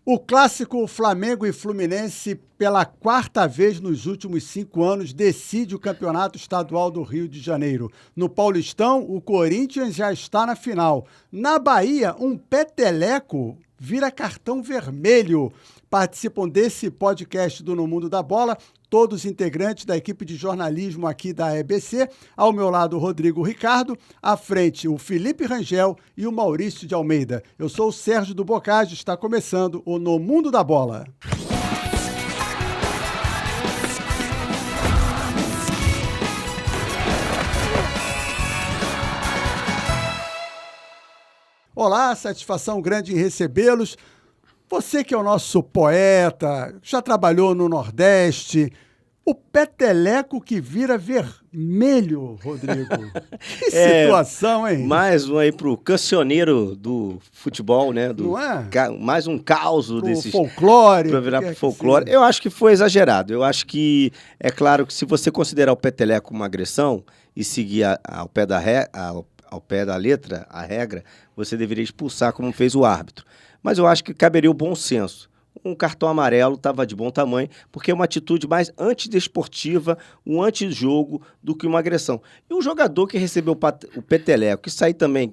O clássico Flamengo e Fluminense, pela quarta vez nos últimos 5 anos, decide o Campeonato Estadual do Rio de Janeiro. No Paulistão, o Corinthians já está na final. Na Bahia, um peteleco vira cartão vermelho. Participam desse podcast do No Mundo da Bola todos integrantes da equipe de jornalismo aqui da EBC. Ao meu lado, o Rodrigo Ricardo. À frente, o Felipe Rangel e o Maurício de Almeida. Eu sou o Sérgio do Bocage. Está começando o No Mundo da Bola. Olá, satisfação grande em recebê-los. Você que é o nosso poeta, já trabalhou no Nordeste, o peteleco que vira vermelho, Rodrigo. Que situação, hein? Mais um aí pro cancioneiro do futebol, né? Não é? Mais um caos desses... folclore. Para virar pro folclore. Eu acho que foi exagerado. Eu acho que, é claro que se você considerar o peteleco uma agressão e seguir ao pé da letra, a regra, você deveria expulsar como fez o árbitro. Mas eu acho que caberia o bom senso. Um cartão amarelo estava de bom tamanho, porque é uma atitude mais antidesportiva, um antijogo, do que uma agressão. E o jogador que recebeu o peteleco, que sair também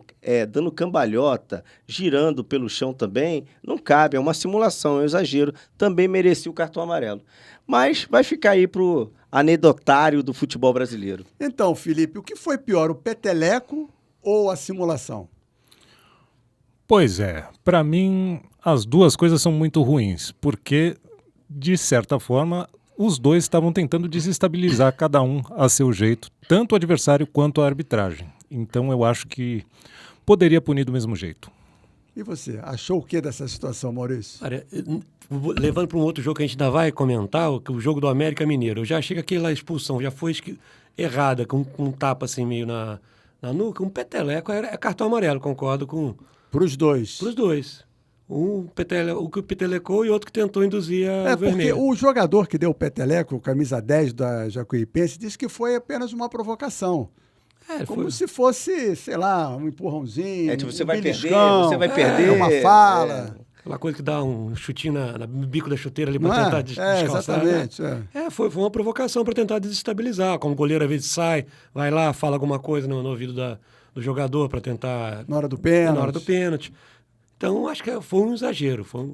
dando cambalhota, girando pelo chão também, não cabe, é uma simulação, é um exagero, também merecia o cartão amarelo. Mas vai ficar aí pro anedotário do futebol brasileiro. Então, Felipe, o que foi pior, o peteleco ou a simulação? Pois é, para mim as duas coisas são muito ruins, porque, de certa forma, os dois estavam tentando desestabilizar cada um a seu jeito, tanto o adversário quanto a arbitragem. Então eu acho que poderia punir do mesmo jeito. E você, achou o que dessa situação, Maurício? Olha, levando para um outro jogo que a gente ainda vai comentar, o jogo do América Mineiro, eu já achei que aquela expulsão já foi errada, com um tapa assim meio na nuca, um peteleco, é cartão amarelo, concordo com... Para os dois. Para os dois. O que petelecou e outro que tentou induzir o vermelho. Porque o jogador que deu o peteleco, camisa 10 da Jacuipense, disse que foi apenas uma provocação. Se fosse, sei lá, um empurrãozinho, tipo, você um vai beliscão, perder, você vai perder. Uma fala. Aquela coisa que dá um chutinho no bico da chuteira ali para tentar descalçar. Exatamente. Né? Foi uma provocação para tentar desestabilizar. Como o goleiro às vezes sai, vai lá, fala alguma coisa no ouvido do jogador para tentar... Na hora do pênalti. Então, acho que foi um exagero. Foi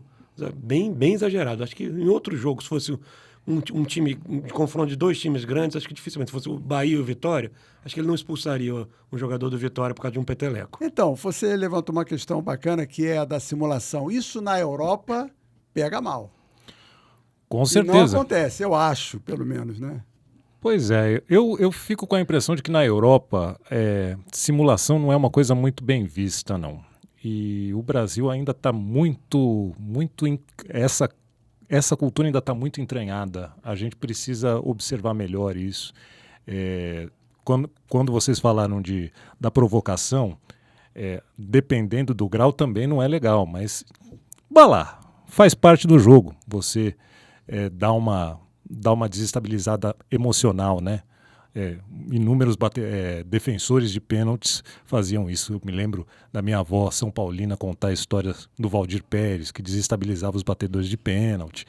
bem exagerado. Acho que em outro jogo, se fosse um time, um confronto de dois times grandes, acho que dificilmente, se fosse o Bahia e o Vitória, acho que ele não expulsaria um jogador do Vitória por causa de um peteleco. Então, você levantou uma questão bacana que é a da simulação. Isso na Europa pega mal. Com certeza. E não acontece, eu acho, pelo menos, né? Pois é, eu fico com a impressão de que na Europa simulação não é uma coisa muito bem vista, não. E o Brasil ainda está essa cultura ainda está muito entranhada. A gente precisa observar melhor isso. Quando vocês falaram da provocação, dependendo do grau também não é legal, mas vá lá, faz parte do jogo. Você dá uma desestabilizada emocional, né? Inúmeros defensores de pênaltis faziam isso. Eu me lembro da minha avó São Paulina contar histórias do Valdir Pérez, que desestabilizava os batedores de pênalti.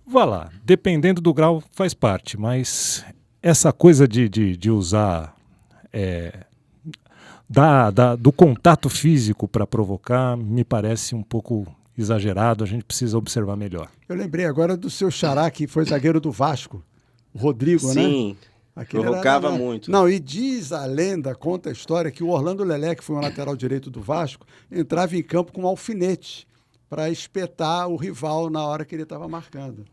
Vá lá, dependendo do grau faz parte, mas essa coisa de usar do contato físico para provocar me parece um pouco exagerado. A gente precisa observar melhor. Eu lembrei agora do seu xará, que foi zagueiro do Vasco, o Rodrigo, né? Sim, provocava muito. Não, e diz a lenda, conta a história, que o Orlando Lelé, que foi um lateral direito do Vasco, entrava em campo com um alfinete para espetar o rival na hora que ele estava marcando.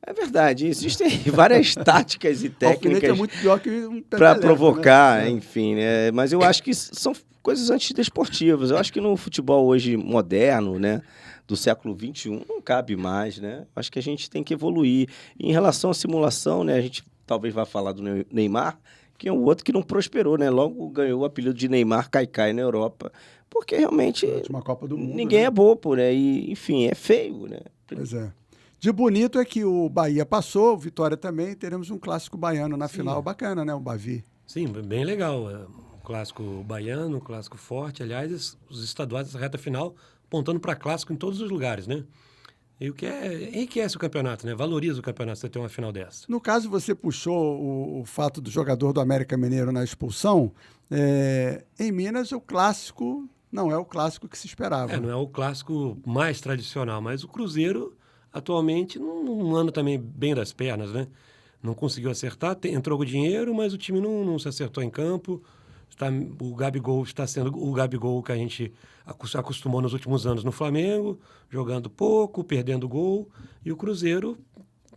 É verdade, existem várias táticas e técnicas é muito pior que um para provocar, né? Enfim, né? Mas eu acho que são coisas antidesportivas. Eu acho que no futebol hoje moderno, né, do século XXI, não cabe mais, né? Acho que a gente tem que evoluir. E em relação à simulação, né, a gente talvez vá falar do Neymar, que é um outro que não prosperou, né? Logo ganhou o apelido de Neymar Caicai na Europa, porque realmente uma Copa do Mundo, ninguém né? É bobo, né? E, enfim, é feio, né? Pois é. De bonito é que o Bahia passou, o Vitória também, teremos um clássico baiano na final, bacana, né? O Bavi. Sim, bem legal. Um clássico baiano, um clássico forte. Aliás, os estaduais da reta final apontando para clássico em todos os lugares, né? E o que enriquece o campeonato, né? Valoriza o campeonato você ter uma final dessa. No caso, você puxou o fato do jogador do América Mineiro na expulsão. Em Minas, o clássico não é o clássico que se esperava. Não é o clássico mais tradicional, mas o Cruzeiro, atualmente, num ano também bem das pernas, né? Não conseguiu acertar, entrou com dinheiro, mas o time não se acertou em campo. O Gabigol está sendo o Gabigol que a gente acostumou nos últimos anos no Flamengo, jogando pouco, perdendo gol, e o Cruzeiro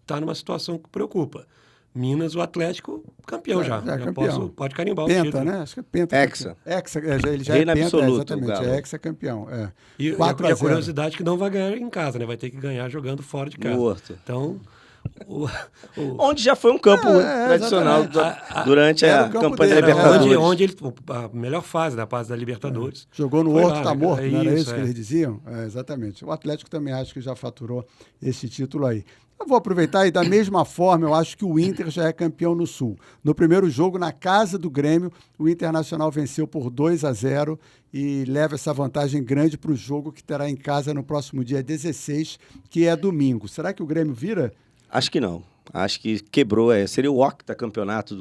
está numa situação que preocupa. Minas, o Atlético, campeão já. Campeão. Pode carimbar Penta, o título. né? Acho que é Penta. Hexa. Ele já Reino é Penta, absoluto, exatamente. Galo. É Hexa campeão. E 4 a a 0. curiosidade é que não vai ganhar em casa, né? Vai ter que ganhar jogando fora de casa. No Horto. Então... Onde já foi um campo tradicional durante era a o campo campanha da dele, Libertadores. Onde a melhor fase da Libertadores. Jogou no Foi Horto, lá, tá né? morto, não era isso que é. eles diziam? Exatamente. O Atlético também acho que já faturou esse título aí. Eu vou aproveitar e da mesma forma, eu acho que o Inter já é campeão no Sul. No primeiro jogo, na casa do Grêmio, o Internacional venceu por 2 a 0 e leva essa vantagem grande para o jogo que terá em casa no próximo dia 16, que é domingo. Será que o Grêmio vira? Acho que não. Acho que quebrou. Seria o octacampeonato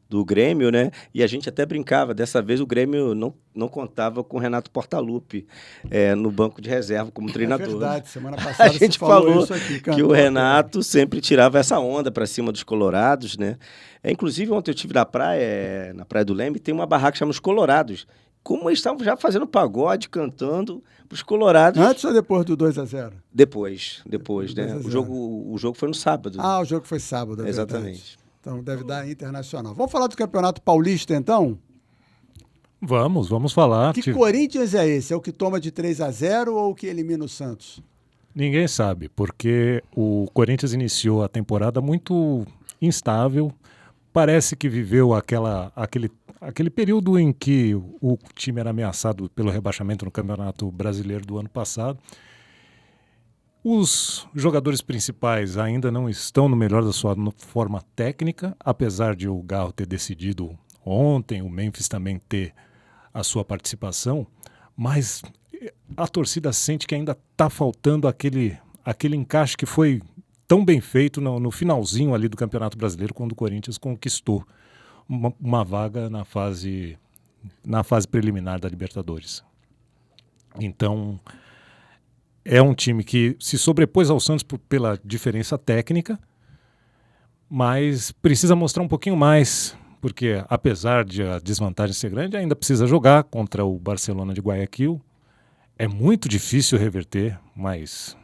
do Grêmio, né? E a gente até brincava. Dessa vez o Grêmio não contava com o Renato Portaluppi no banco de reserva como treinador. É verdade. Semana passada a gente você falou isso aqui, que o Renato sempre tirava essa onda para cima dos colorados, né? Inclusive, ontem eu estive na Praia do Leme, tem uma barraca que chama Os Colorados. Como eles estavam já fazendo pagode, cantando para os colorados. Antes ou depois do 2 a 0? Depois, né? 2 a 0. O jogo foi no sábado. O jogo foi sábado, é Exatamente. Verdade. Então deve dar Internacional. Vamos falar do Campeonato Paulista, então? Vamos falar. Que Corinthians é esse? É o que toma de 3 a 0 ou o que elimina o Santos? Ninguém sabe, porque o Corinthians iniciou a temporada muito instável. Parece que viveu aquele período em que o time era ameaçado pelo rebaixamento no Campeonato Brasileiro do ano passado. Os jogadores principais ainda não estão no melhor da sua forma técnica, apesar de o Galo ter decidido ontem, o Memphis também ter a sua participação, mas a torcida sente que ainda está faltando aquele encaixe que foi tão bem feito no finalzinho ali do Campeonato Brasileiro, quando o Corinthians conquistou uma vaga na fase preliminar da Libertadores. Então, é um time que se sobrepôs ao Santos pela diferença técnica, mas precisa mostrar um pouquinho mais, porque apesar de a desvantagem ser grande, ainda precisa jogar contra o Barcelona de Guayaquil. É muito difícil reverter, mas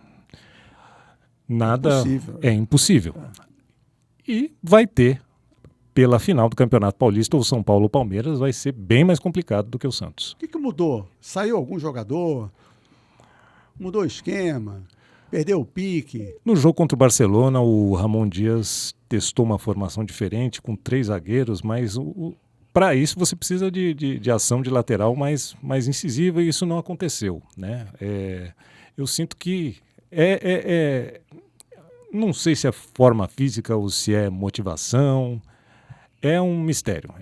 nada é impossível. E vai ter, pela final do Campeonato Paulista, o São Paulo ou Palmeiras vai ser bem mais complicado do que o Santos. O que mudou? Saiu algum jogador? Mudou o esquema? Perdeu o pique? No jogo contra o Barcelona, o Ramon Dias testou uma formação diferente, com 3 zagueiros, mas para isso você precisa de ação de lateral mais incisiva, e isso não aconteceu, né? Eu sinto que não sei se é forma física ou se é motivação. É um mistério.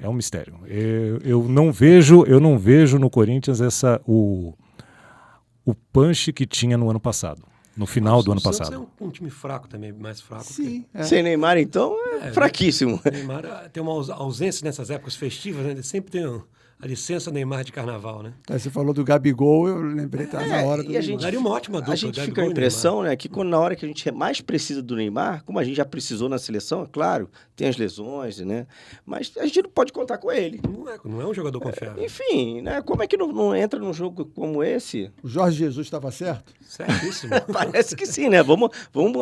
Eu não vejo no Corinthians o punch que tinha no ano passado, no final do ano passado. O Santos é um time fraco também, mais fraco. Sim. Sem Neymar, então, fraquíssimo. Neymar tem uma ausência nessas épocas festivas, né? Ele sempre tem a licença Neymar de carnaval, né? Você falou do Gabigol, eu lembrei que na hora do e a gente, daria uma ótima dupla. A gente fica a impressão, né, que na hora que a gente mais precisa do Neymar, como a gente já precisou na seleção, é claro, tem as lesões, né? Mas a gente não pode contar com ele. Não é um jogador confiável. Enfim, né? Como é que não entra num jogo como esse? O Jorge Jesus estava certo? Certíssimo. Parece que sim, né? Vamos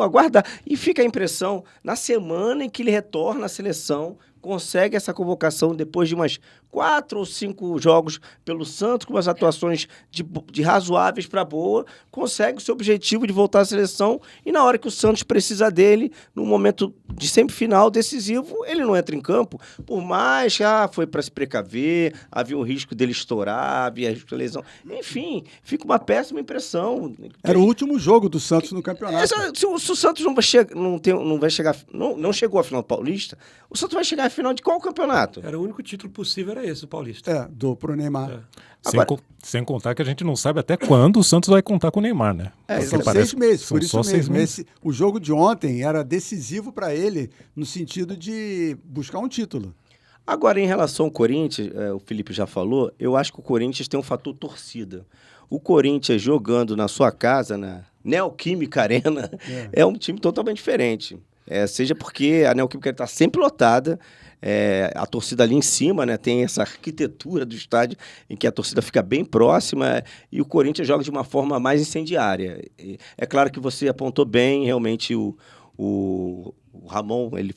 aguardar. E fica a impressão, na semana em que ele retorna à seleção, consegue essa convocação depois de umas 4 ou 5 jogos pelo Santos, com umas atuações de razoáveis para boa, consegue o seu objetivo de voltar à seleção, e na hora que o Santos precisa dele, no momento de semifinal decisivo, ele não entra em campo, por mais que foi para se precaver, havia um risco dele estourar, havia risco de lesão. Enfim, fica uma péssima impressão. Era o último jogo do Santos no campeonato. Se o Santos não chegou à final paulista, o Santos vai chegar à final de qual campeonato? Era o único título possível, era esse, o Paulista. Pro Neymar. Agora- Sem contar que a gente não sabe até quando o Santos vai contar com o Neymar, né? São Porque 6 meses, são por isso só 6 mesmo. meses. O jogo de ontem era decisivo para ele no sentido de buscar um título. Agora, em relação ao Corinthians, o Felipe já falou, eu acho que o Corinthians tem um fator torcida. O Corinthians jogando na sua casa, na Neoquímica Arena, é um time totalmente diferente. Seja porque a Neoquímica está sempre lotada, a torcida ali em cima, né, tem essa arquitetura do estádio em que a torcida fica bem próxima e o Corinthians joga de uma forma mais incendiária. É claro que você apontou bem, realmente o Ramon ele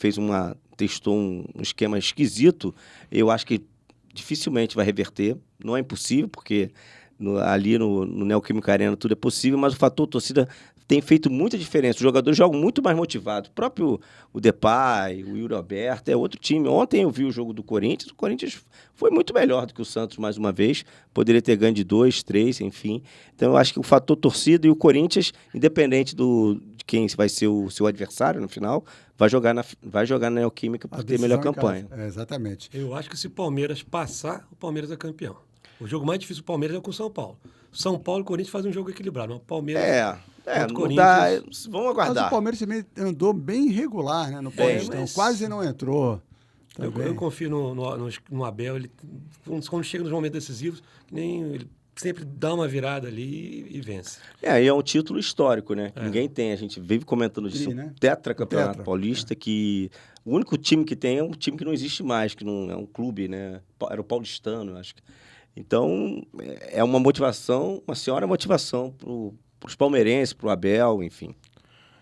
testou um esquema esquisito. Eu acho que dificilmente vai reverter, não é impossível, porque ali no Neoquímica Arena tudo é possível, mas o fator torcida tem feito muita diferença. Os jogadores jogam muito mais motivados. O próprio Depay, o Yuri Alberto, é outro time. Ontem eu vi o jogo do Corinthians. O Corinthians foi muito melhor do que o Santos, mais uma vez. Poderia ter ganho de 2, 3, enfim. Então eu acho que o fator torcida e o Corinthians, independente de quem vai ser o seu adversário no final, vai jogar na Neoquímica por ter melhor campanha. Exatamente. Eu acho que se o Palmeiras passar, o Palmeiras é campeão. O jogo mais difícil do Palmeiras é com o São Paulo. São Paulo e Corinthians fazem um jogo equilibrado. O Palmeiras Não dá. Vamos aguardar. Mas o Palmeiras também andou bem irregular, né, no Paulistão. Quase não entrou. Eu confio no Abel. Ele, quando chega nos momentos decisivos, ele sempre dá uma virada ali e vence. E é um título histórico, né? Ninguém tem. A gente vive comentando disso. né? Tetracampeonato paulista, que o único time que tem é um time que não existe mais, que não é um clube, né? Era o paulistano, eu acho. Então, é uma motivação, uma senhora motivação para os palmeirenses, para o Abel, enfim.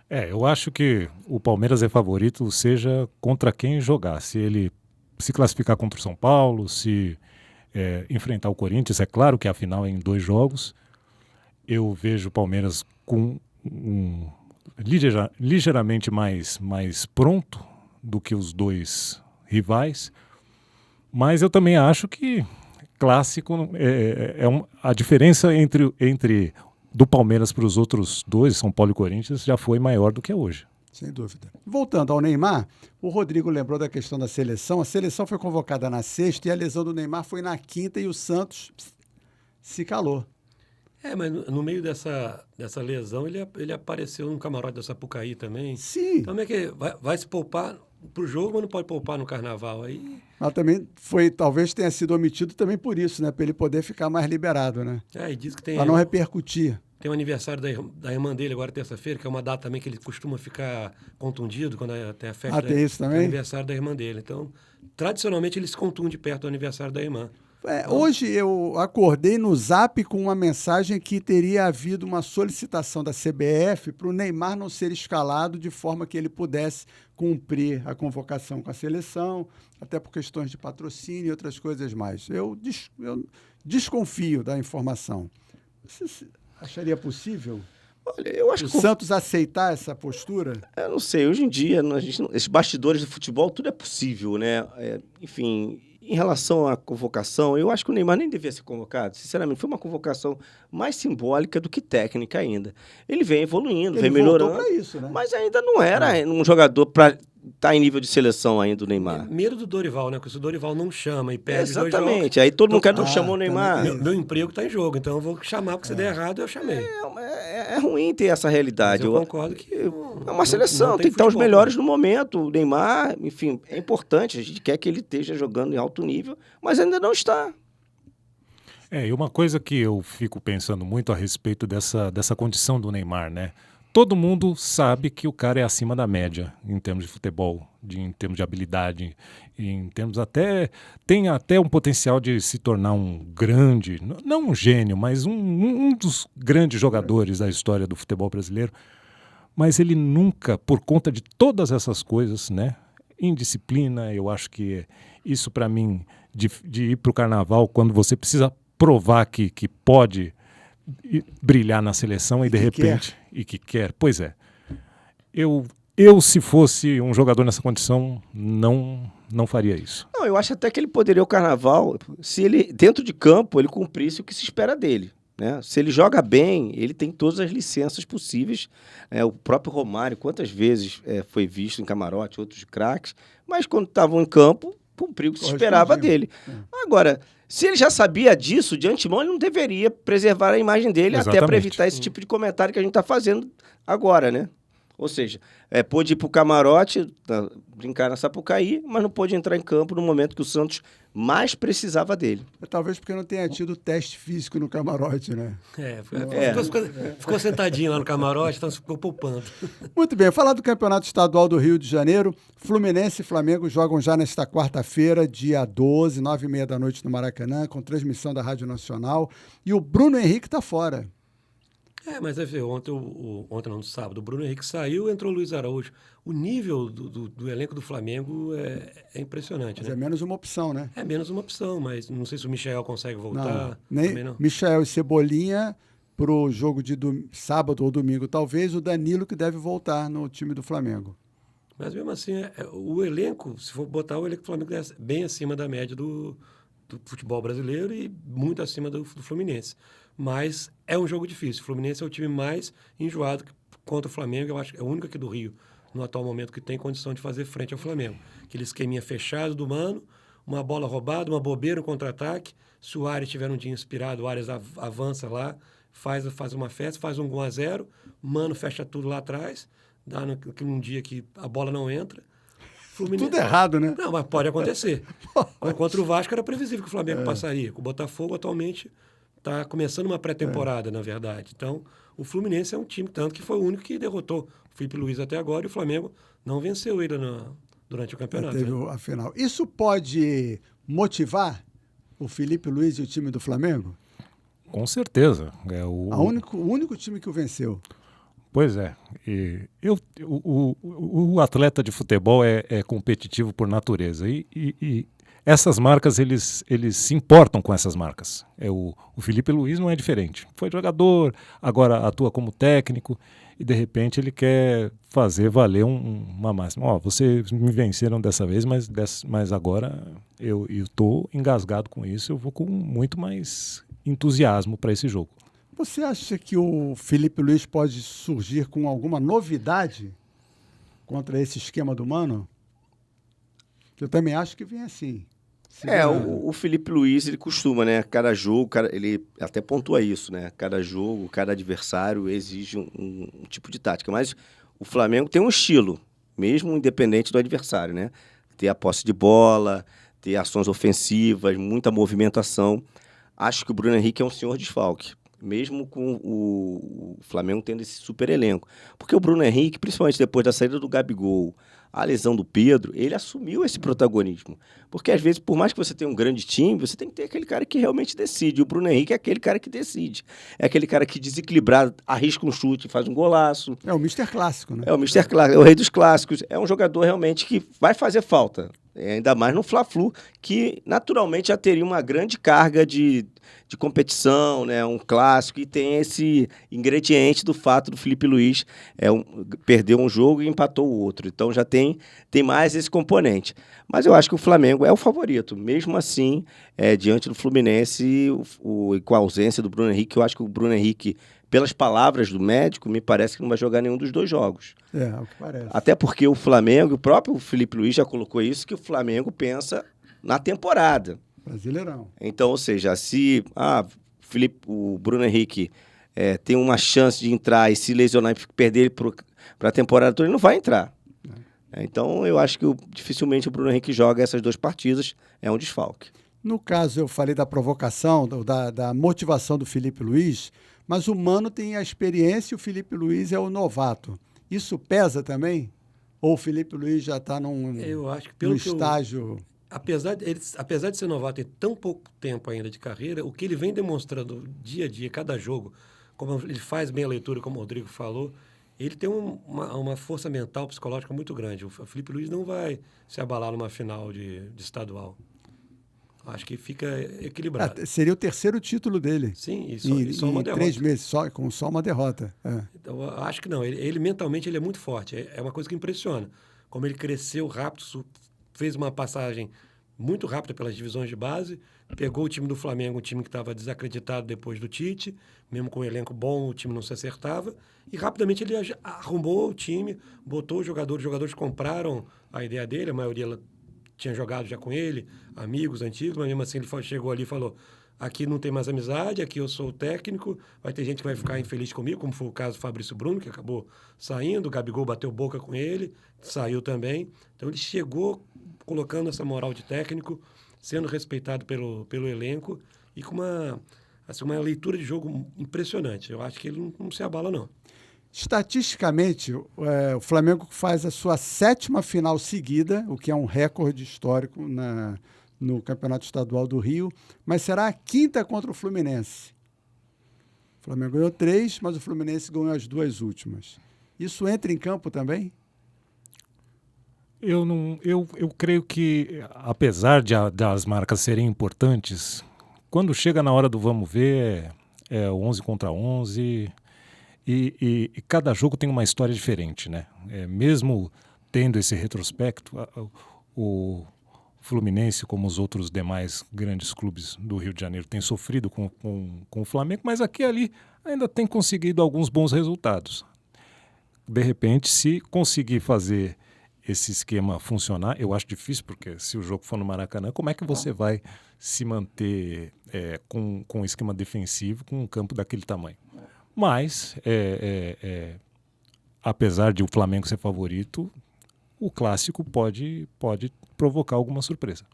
Eu acho que o Palmeiras é favorito, seja contra quem jogar. Se ele se classificar contra o São Paulo, se enfrentar o Corinthians, é claro que a final é em 2 jogos. Eu vejo o Palmeiras com ligeiramente mais pronto do que os 2 rivais, mas eu também acho que clássico a diferença entre do Palmeiras para os outros 2, São Paulo e Corinthians, já foi maior do que é hoje. Sem dúvida. Voltando ao Neymar, o Rodrigo lembrou da questão da seleção. A seleção foi convocada na sexta e a lesão do Neymar foi na quinta e o Santos se calou. Mas no meio dessa lesão, ele apareceu no camarote da Sapucaí também. Sim. Então, é que vai se poupar pro jogo, mas não pode poupar no carnaval. Aí... Mas também talvez tenha sido omitido também por isso, né? Para ele poder ficar mais liberado, né? E diz que tem... Para não repercutir. Tem o aniversário da irmã dele agora, terça-feira, que é uma data também que ele costuma ficar contundido quando tem a festa. Tem isso também? É o aniversário da irmã dele. Então, tradicionalmente, ele se contunde perto do aniversário da irmã. Hoje eu acordei no Zap com uma mensagem que teria havido uma solicitação da CBF para o Neymar não ser escalado de forma que ele pudesse cumprir a convocação com a seleção, até por questões de patrocínio e outras coisas mais. Eu desconfio da informação. Você acharia possível? Olha, eu acho que o Santos aceitar essa postura? Eu não sei. Hoje em dia, esses bastidores do futebol, tudo é possível, né? Enfim... Em relação à convocação, eu acho que o Neymar nem devia ser convocado. Sinceramente, foi uma convocação mais simbólica do que técnica ainda. Ele vem evoluindo, vem melhorando. Pra isso, né? Mas ainda não era um jogador para estar em nível de seleção ainda, o Neymar. Medo do Dorival, né? Porque se o Dorival não chama e perde os 2 jogos... Exatamente. Aí todo mundo quer não chamou o Neymar. Meu emprego está em jogo, então eu vou chamar, porque se der errado, eu chamei. É ruim ter essa realidade. Mas eu concordo que... É uma seleção, tem que estar os melhores no momento. O Neymar, enfim, é importante. A gente quer que ele esteja jogando em alto nível, mas ainda não está. E uma coisa que eu fico pensando muito a respeito dessa condição do Neymar, né? Todo mundo sabe que o cara é acima da média em termos de futebol, em termos de habilidade, em termos tem até um potencial de se tornar um grande, não um gênio, mas um dos grandes jogadores da história do futebol brasileiro. Mas ele nunca, por conta de todas essas coisas, né? Indisciplina, eu acho que isso para mim, de ir para o carnaval, quando você precisa provar que pode brilhar na seleção e de repente e que quer. Pois é. Eu se fosse um jogador nessa condição não faria isso. Não, eu acho até que ele poderia o carnaval se ele dentro de campo ele cumprisse o que se espera dele. né? Se ele joga bem, ele tem todas as licenças possíveis. O próprio Romário, quantas vezes foi visto em camarote, outros craques, mas quando estavam em campo, cumpriu o que se esperava dele. Agora, se ele já sabia disso, de antemão, ele não deveria preservar a imagem dele, Exatamente. até para evitar esse tipo de comentário que a gente está fazendo agora, né? Ou seja, pôde ir para o camarote, brincar na Sapucaí, mas não pôde entrar em campo no momento que o Santos mais precisava dele. Talvez porque não tenha tido teste físico no camarote, né? Ficou sentadinho lá no camarote, então ficou poupando. Muito bem, falar do Campeonato Estadual do Rio de Janeiro. Fluminense e Flamengo jogam já nesta quarta-feira, dia 12, 9h30 da noite no Maracanã, com transmissão da Rádio Nacional. E o Bruno Henrique está fora. Mas ontem no sábado, o Bruno Henrique saiu, entrou o Luiz Araújo. O nível do elenco do Flamengo é impressionante, Mas né? é menos uma opção, né? É menos uma opção, mas não sei se o Michel consegue voltar. Nem não. Michel e Cebolinha para o jogo de sábado ou domingo, talvez. O Danilo que deve voltar no time do Flamengo. Mas mesmo assim, o elenco, se for botar o elenco do Flamengo, é bem acima da média do futebol brasileiro e muito acima do Fluminense. Mas é um jogo difícil. O Fluminense é o time mais enjoado contra o Flamengo. Eu acho que é o único aqui do Rio, no atual momento, que tem condição de fazer frente ao Flamengo. Aquele esqueminha fechado do Mano, uma bola roubada, uma bobeira, um contra-ataque. Se o Ares tiver um dia inspirado, o Ares avança lá, faz uma festa, faz um 1-0, Mano fecha tudo lá atrás, dá num dia que a bola não entra. Fluminense... Tudo errado, né? Não, mas pode acontecer. Contra o Vasco era previsível que o Flamengo passaria. Com o Botafogo, atualmente, está começando uma pré-temporada, na verdade. Então, o Fluminense é um time, tanto que foi o único que derrotou o Felipe Luiz até agora, e o Flamengo não venceu ele durante o campeonato. Teve a final. Isso pode motivar o Felipe Luiz e o time do Flamengo? Com certeza. O único time que o venceu. Pois é. O atleta de futebol é competitivo por natureza. E essas marcas, eles se importam com essas marcas. O Felipe Luiz não é diferente. Foi jogador, agora atua como técnico e, de repente, ele quer fazer valer uma máxima. Vocês me venceram dessa vez, mas agora eu estou engasgado com isso. Eu vou com muito mais entusiasmo para esse jogo. Você acha que o Felipe Luiz pode surgir com alguma novidade contra esse esquema do Mano? Eu também acho que vem assim. O Felipe Luiz, ele costuma, né? Cada jogo, ele até pontua isso, né? Cada jogo, cada adversário exige um tipo de tática. Mas o Flamengo tem um estilo, mesmo independente do adversário, né? Ter a posse de bola, ter ações ofensivas, muita movimentação. Acho que o Bruno Henrique é um senhor desfalque, mesmo com o Flamengo tendo esse super elenco. Porque o Bruno Henrique, principalmente depois da saída do Gabigol, a lesão do Pedro, ele assumiu esse protagonismo. Porque, às vezes, por mais que você tenha um grande time, você tem que ter aquele cara que realmente decide. O Bruno Henrique é aquele cara que decide. É aquele cara que, desequilibrado, arrisca um chute e faz um golaço. É o Mister Clássico, né? É o Mister Clássico, é o rei dos clássicos. É um jogador realmente que vai fazer falta. Ainda mais no Fla-Flu, que naturalmente já teria uma grande carga de competição, né? Um clássico, e tem esse ingrediente do fato do Felipe Luiz perder um jogo e empatou o outro. Então já tem mais esse componente. Mas eu acho que o Flamengo é o favorito. Mesmo assim, diante do Fluminense, com a ausência do Bruno Henrique, eu acho que o Bruno Henrique, pelas palavras do médico, me parece que não vai jogar nenhum dos dois jogos. É o que parece. Até porque o Flamengo, o próprio Felipe Luiz já colocou isso, que o Flamengo pensa na temporada. Brasileirão. Então, ou seja, se o Bruno Henrique tem uma chance de entrar e se lesionar e perder ele para a temporada toda, ele não vai entrar. Então, eu acho que dificilmente o Bruno Henrique joga essas duas partidas, é um desfalque. No caso, eu falei da provocação, da motivação do Felipe Luiz, mas o Mano tem a experiência e o Felipe Luiz é o novato. Isso pesa também? Ou o Felipe Luiz já está num estágio... Apesar de ser novato e tão pouco tempo ainda de carreira, o que ele vem demonstrando dia a dia, cada jogo, como ele faz bem a leitura, como o Rodrigo falou, ele tem uma força mental, psicológica muito grande. O Felipe Luiz não vai se abalar numa final de estadual. Acho que fica equilibrado. Seria o terceiro título dele. Sim, e só uma derrota. 3 meses, com só uma derrota. Então, acho que não. Ele mentalmente ele é muito forte. É uma coisa que impressiona. Como ele cresceu rápido, fez uma passagem muito rápida pelas divisões de base, pegou o time do Flamengo, um time que estava desacreditado depois do Tite, mesmo com um elenco bom, o time não se acertava, e rapidamente ele arrumou o time, botou os jogadores compraram a ideia dele, a maioria tinha jogado já com ele, amigos antigos, mas mesmo assim ele chegou ali e falou: aqui não tem mais amizade, aqui eu sou o técnico, vai ter gente que vai ficar infeliz comigo, como foi o caso do Fabrício Bruno, que acabou saindo, o Gabigol bateu boca com ele, saiu também. Então ele chegou colocando essa moral de técnico, sendo respeitado pelo elenco e com uma leitura de jogo impressionante. Eu acho que ele não se abala, não. Estatisticamente, o Flamengo faz a sua 7ª final seguida, o que é um recorde histórico no Campeonato Estadual do Rio, mas será a 5ª contra o Fluminense. O Flamengo ganhou 3, mas o Fluminense ganhou as 2 últimas. Isso entra em campo também? Eu creio que, apesar das marcas serem importantes, quando chega na hora do vamos ver, é 11 contra 11, e cada jogo tem uma história diferente, né? Mesmo tendo esse retrospecto, o Fluminense, como os outros demais grandes clubes do Rio de Janeiro, tem sofrido com o Flamengo, mas aqui e ali ainda tem conseguido alguns bons resultados. De repente, se conseguir fazer esse esquema funcionar, eu acho difícil, porque se o jogo for no Maracanã, como é que você vai se manter com um esquema defensivo com um campo daquele tamanho? Mas, apesar de o Flamengo ser favorito, o clássico pode provocar alguma surpresa.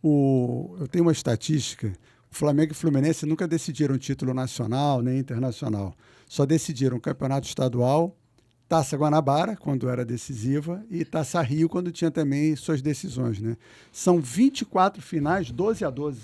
Eu tenho uma estatística: o Flamengo e o Fluminense nunca decidiram título nacional nem internacional. Só decidiram campeonato estadual, Taça Guanabara, quando era decisiva, e Taça Rio, quando tinha também suas decisões, né? São 24 finais, 12-12.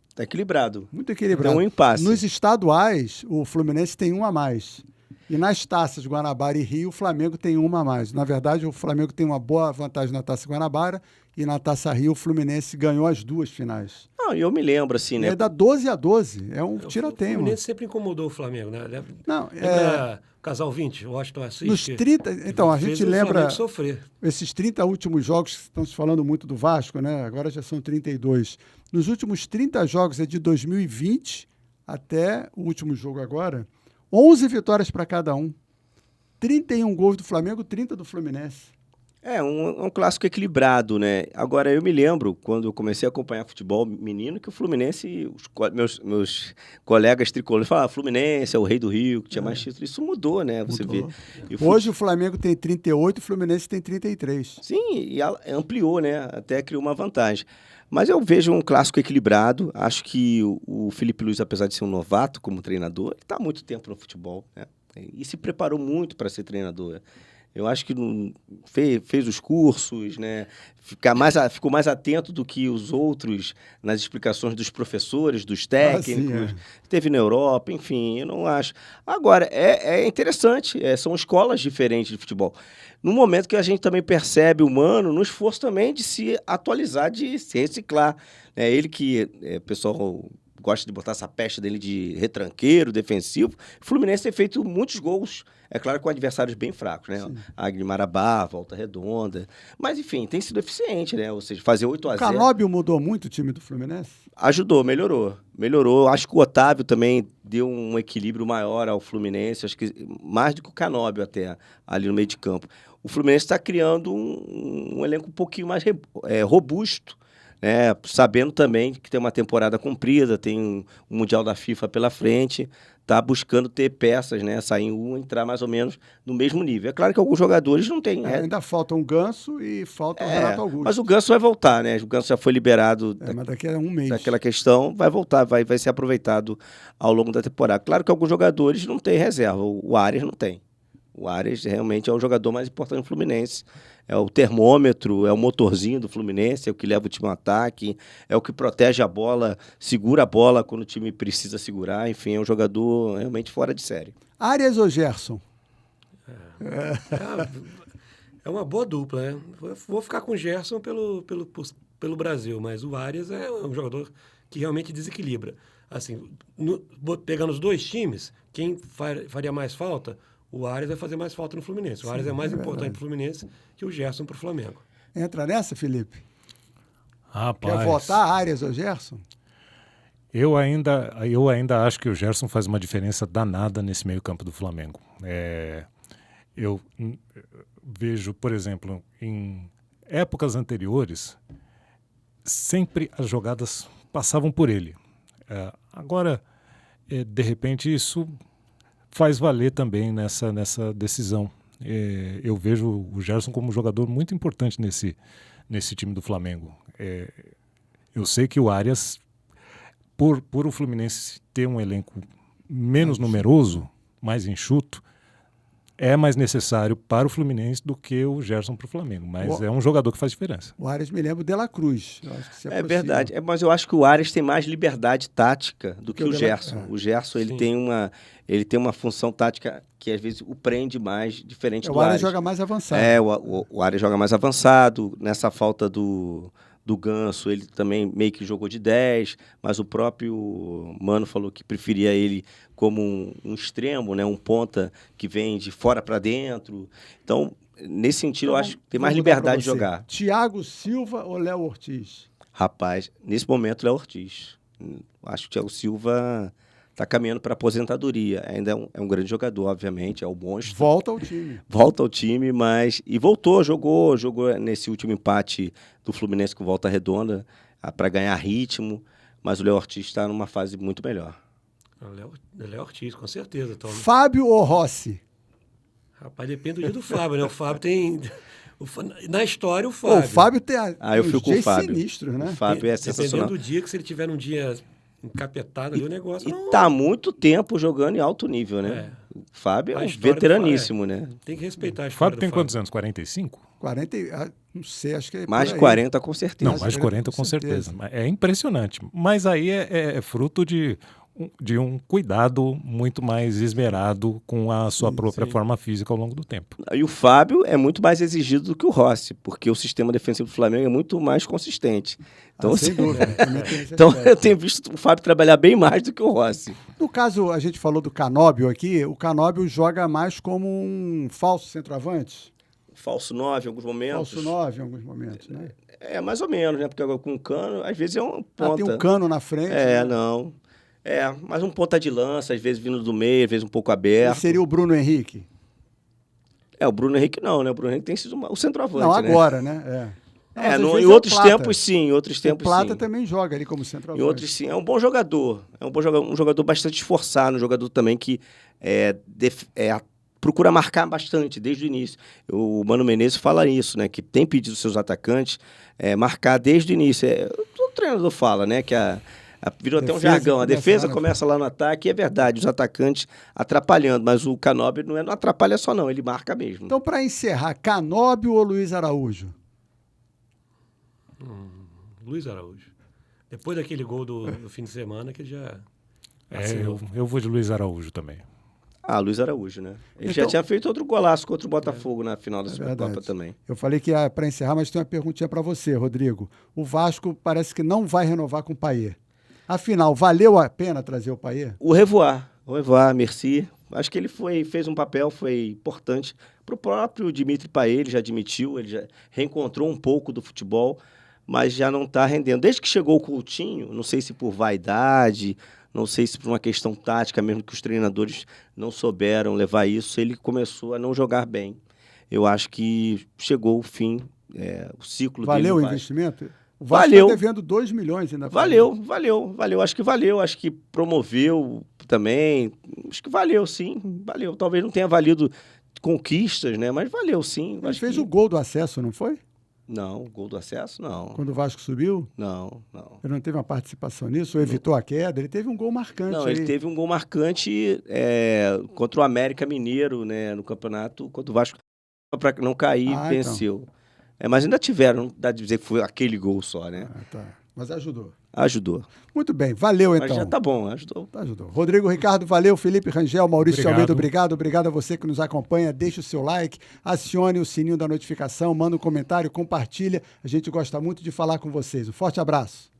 Está equilibrado. Muito equilibrado. Tem um impasse. Nos estaduais, o Fluminense tem um a mais. E nas taças Guanabara e Rio, o Flamengo tem uma a mais. Na verdade, o Flamengo tem uma boa vantagem na Taça Guanabara e na Taça Rio o Fluminense ganhou as 2 finais. Não, eu me lembro, assim, né? É da 12-12, é um tirateima. O Fluminense sempre incomodou o Flamengo, né? Não, lembra Casal 20, Washington Assis? Nos 30, então, a gente lembra sofrer. Esses 30 últimos jogos, estão se falando muito do Vasco, né? Agora já são 32. Nos últimos 30 jogos, de 2020 até o último jogo agora, 11 vitórias para cada um. 31 gols do Flamengo, 30 do Fluminense. É um clássico equilibrado, né? Agora, eu me lembro, quando eu comecei a acompanhar futebol menino, que o Fluminense, meus colegas tricolores falavam: Fluminense é o rei do Rio, que tinha mais títulos. Isso mudou, né? Você vê. Hoje o Flamengo tem 38 e o Fluminense tem 33. Sim, e ampliou, né? Até criou uma vantagem. Mas eu vejo um clássico equilibrado. Acho que o Felipe Luiz, apesar de ser um novato como treinador, ele está há muito tempo no futebol, né? E se preparou muito para ser treinador. Eu acho que fez os cursos, né? Ficou mais atento do que os outros nas explicações dos professores, dos técnicos. Teve na Europa, enfim, eu não acho. Agora, é interessante, são escolas diferentes de futebol. No momento que a gente também percebe o Mano no esforço também de se atualizar, de se reciclar. Ele que, o pessoal gosta de botar essa peste dele de retranqueiro, defensivo. O Fluminense tem feito muitos gols, é claro, com adversários bem fracos, né? Agni Marabá, Volta Redonda. Mas, enfim, tem sido eficiente, né? Ou seja, fazer 8-0. O Canóbio mudou muito o time do Fluminense? Ajudou, melhorou. Acho que o Otávio também deu um equilíbrio maior ao Fluminense, acho que mais do que o Canóbio até, ali no meio de campo. O Fluminense está criando um elenco um pouquinho mais robusto, sabendo também que tem uma temporada comprida, tem um Mundial da FIFA pela frente, está buscando ter peças, sair entrar mais ou menos no mesmo nível. É claro que alguns jogadores não têm. Ainda falta um Ganso e falta o Renato Augusto. Mas o Ganso vai voltar, né? O Ganso já foi liberado mas daqui a um mês. Daquela questão, vai voltar, vai ser aproveitado ao longo da temporada. Claro que alguns jogadores não têm reserva, o Arias não tem. O Arias realmente é o jogador mais importante do Fluminense. É o termômetro, é o motorzinho do Fluminense, é o que leva o time ao ataque, é o que protege a bola, segura a bola quando o time precisa segurar. Enfim, é um jogador realmente fora de série. Arias ou Gerson? É uma boa dupla, né? Vou ficar com o Gerson pelo Brasil, mas o Arias é um jogador que realmente desequilibra. Assim, pegando os dois times, quem faria mais falta? O Arias vai fazer mais falta no Fluminense. O Arias é mais importante para o Fluminense que o Gerson para o Flamengo. Entra nessa, Felipe? Rapaz, Quer votar Arias ou Gerson? eu ainda acho que o Gerson faz uma diferença danada nesse meio-campo do Flamengo. Eu vejo, por exemplo, em épocas anteriores, sempre as jogadas passavam por ele. Agora, de repente, isso faz valer também nessa decisão. Eu vejo o Gerson como um jogador muito importante nesse time do Flamengo. Eu sei que o Arias, por o Fluminense ter um elenco menos numeroso, mais enxuto, é mais necessário para o Fluminense do que o Gerson para o Flamengo. Mas é um jogador que faz diferença. O Arias me lembra o De La Cruz. Eu acho que se É aproxima. verdade, mas eu acho que o Arias tem mais liberdade tática do que o o Gerson. O Gerson ele tem uma função tática que às vezes o prende mais, diferente do O Arias Arias. joga mais avançado. O Arias joga mais avançado. Nessa falta do Ganso, ele também meio que jogou de 10, mas o próprio Mano falou que preferia ele como um extremo, né? Um ponta que vem de fora para dentro. Então, nesse sentido, eu acho que tem mais liberdade de jogar. Thiago Silva ou Léo Ortiz? Rapaz, nesse momento, Léo Ortiz. Acho que o Thiago Silva está caminhando para aposentadoria. Ainda é um grande jogador, obviamente, é o monstro. Volta ao time. Volta ao time, mas... E voltou, jogou nesse último empate do Fluminense com Volta Redonda para ganhar ritmo, mas o Léo Ortiz está numa fase muito melhor. Léo Ortiz, com certeza, Tom. Fábio ou Rossi? Rapaz, depende do dia do Fábio, né? O Fábio tem... Na história, o Fábio... O Fábio tem eu fico com o Fábio. sinistros, né? O Fábio é sensacional. Dependendo do dia, que se ele tiver um dia encapetado ali, o negócio... E tá há muito tempo jogando em alto nível, né? O Fábio é um veteraníssimo, né? Tem que respeitar a O história Fábio tem quantos anos? 45? 40, não sei, acho que é Mais de por aí. 40, com certeza. Não, mais de 40 com certeza. É impressionante. Mas aí é fruto de um cuidado muito mais esmerado com a sua própria forma física ao longo do tempo. E o Fábio é muito mais exigido do que o Rossi, porque o sistema defensivo do Flamengo é muito mais consistente. Então, sem dúvida. Também tem esse então aspecto. eu tenho visto o Fábio trabalhar bem mais do que o Rossi. No caso, a gente falou do Canóbio aqui, o Canóbio joga mais como um falso centroavante? Falso 9 em alguns momentos. Falso 9 em alguns momentos, né? Mais ou menos, né? Porque agora com o Cano, às vezes é um ponta. Tem um Cano na frente. né? Não. Mas um ponta de lança, às vezes vindo do meio, às vezes um pouco aberto. E seria o Bruno Henrique? O Bruno Henrique não, né? O Bruno Henrique tem sido o centroavante, Não, agora, né? Mas às em vezes outros é o Plata. tempos, sim. Em outros tempos, o Plata sim. também joga ali como centroavante. Em outros, sim. É um bom jogador. Um jogador bastante esforçado, um jogador também que procura marcar bastante desde o início. O Mano Menezes fala isso, né? Que tem pedido aos seus atacantes marcar desde o início. O treinador fala, né? Que virou até um jargão. A defesa começa lá no ataque, e é verdade, os atacantes atrapalhando, mas o Canóbio não atrapalha só não, ele marca mesmo. Então, para encerrar, Canóbio ou Luiz Araújo? Luiz Araújo. Depois daquele gol do fim de semana, que ele já... Eu vou de Luiz Araújo também. Luiz Araújo, né? Ele Então, já tinha feito outro golaço contra o Botafogo na final da Supercopa também. Eu falei que ia para encerrar, mas tem uma perguntinha para você, Rodrigo. O Vasco parece que não vai renovar com o Payet. Afinal, valeu a pena trazer o Payet? O Revoar, Merci. Acho que ele fez um papel, foi importante para o próprio Dimitri Payet, ele já admitiu, ele já reencontrou um pouco do futebol, mas já não está rendendo. Desde que chegou o Coutinho, não sei se por vaidade, não sei se por uma questão tática, mesmo que os treinadores não souberam levar isso, ele começou a não jogar bem. Eu acho que chegou o fim, o ciclo dele. Valeu o vai. investimento? O Vasco Valeu. está devendo 2 milhões ainda. Valeu. Acho que valeu. Acho que promoveu também. Acho que valeu, sim. Valeu. Talvez não tenha valido conquistas, né? Mas valeu, sim. Ele fez o gol do acesso, não foi? Não, gol do acesso, não. Quando o Vasco subiu? Não. Ele não teve uma participação nisso? Ou evitou a queda? Ele teve um gol marcante. Não, aí. ele teve um gol marcante contra o América Mineiro, né? No campeonato, contra o Vasco, para não cair, venceu. Então. Mas ainda tiveram, não dá de dizer que foi aquele gol só, né? Tá. Mas ajudou. Ajudou. Muito bem, valeu então. Mas já tá bom, ajudou. Rodrigo Ricardo, valeu. Felipe Rangel, Maurício Almeida, Obrigado. obrigado a você que nos acompanha. Deixe o seu like, acione o sininho da notificação, manda um comentário, compartilha. A gente gosta muito de falar com vocês. Um forte abraço.